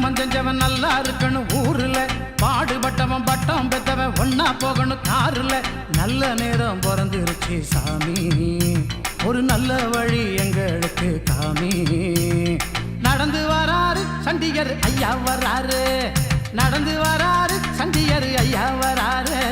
தர்மம் செஞ்சவன் நல்லா இருக்கணும் ஊருல, பாடுபட்டவன் பட்டம் பெத்தவன் ஒன்னா போகணும் காருல. நல்ல நேரம் பிறந்துருச்சு சாமி, ஒரு நல்ல வழி எங்களுக்கு காமி. நடந்து வராரு சண்டிகர் ஐயா வராரு, நடந்து வராரு சண்டிகர் ஐயா வராரு.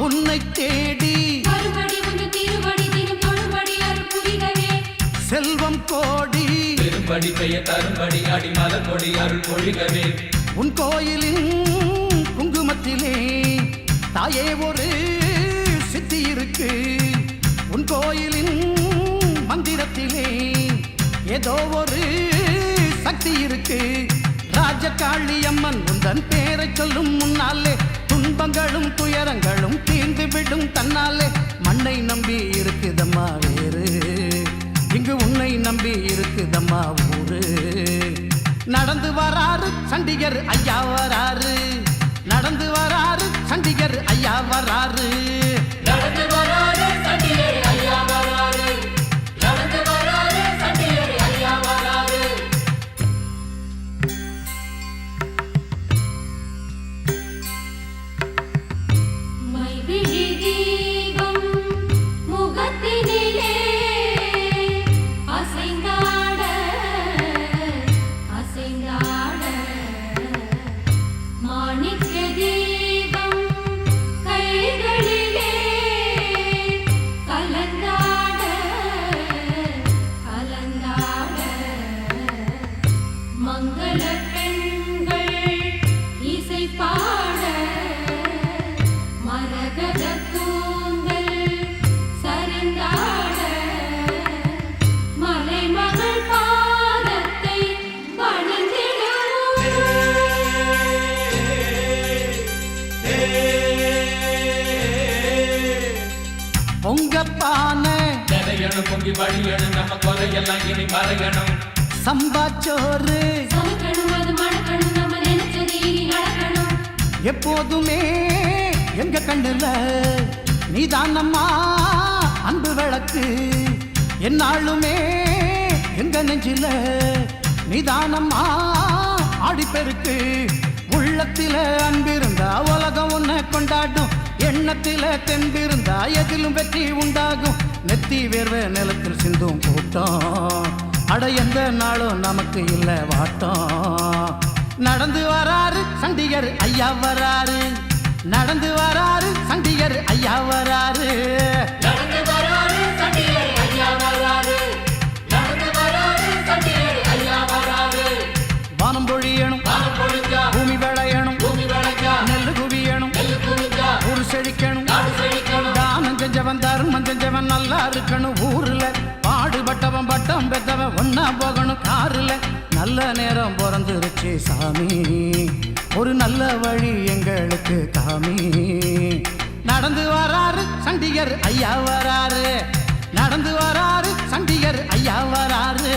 உன்னை தேடி செல்வம் கோடி பெரும்படி பெய்ய தரும்படி அடிமல கொடி அருள் பொழிகவே. உன் கோயிலின் குங்குமத்திலே தாயே ஒரு சித்தி இருக்கு, உன் கோயிலின் மந்திரத்திலே ஏதோ ஒரு சக்தி இருக்கு. ராஜகாளி அம்மன் உந்தன் பேரை சொல்லும் முன்னாலே துன்பங்களும் துயரங்களும் தீர்ந்து விடும் தன்னாலே. மண்ணை நம்பி இருக்குதம்மா வேறு, இங்கு உன்னை நம்பி இருக்குதம்மா ஊரு. நடந்து வராரு சண்டிகர் ஐயா வராரு, நடந்து வராரு சண்டிகர் ஐயா வராரு. நடந்து வராரு சண்டிகர் ஐயா வராரு, நடந்து வராரு சண்டிகர் ஐயா வராரு. பொங்கப்பான ஜனையணும் பொங்கி வழியணும் நம்ம குறையெல்லாம் இனி மறையணும். சம்பாச்சோறு எப்போதுமே எங்க கண்ணுல நீதானம்மா அன்பு விளக்கு, என்னாலுமே எங்க நெஞ்சில நீதானம்மா ஆடிப்பெருக்கு. உள்ளத்தில அன்பிருந்தா உலகம் உன்னை கொண்டாடும், எண்ணத்தில தெம்பிருந்தா எதிலும் வெற்றி உண்டாகும். நெத்தி வேர்வை நிலத்தில் சிந்தும் கூட்டம், அட எந்த நாளும் நமக்கு இல்லை வாட்டம். நடந்து வராரு சண்டிகர் ஐயா வராரு, நடந்து வராரு சண்டிகர் ஐயா வராரு. நடந்து வராரு சண்டிகர் ஐயா வராரு, நடந்து வராரு சண்டிகர் ஐயா வராரு. வானம் பொழியணும் வானம் பொழிஞ்சா பூமி விளையணும், பூமி விளைஞ்சா நெல்லு குவியணும், நெல்லு குவிஞ்சா ஊரு செழிக்கணும், நாடு செழிக்கணும். தானம் செஞ்சவன் தர்மம் செஞ்சவன் நல்லா இருக்கணும் ஊருல, பாடுபட்டவன் பட்டம் பெத்தவன் ஒன்னா போகணும் காருல. நல்ல நேரம் பிறந்துருச்சு சாமி, ஒரு நல்ல வழி எங்களுக்கு காமி. நடந்து வராரு சண்டிகர் ஐயா வராரு, நடந்து வராரு சண்டிகர் ஐயா வராரு.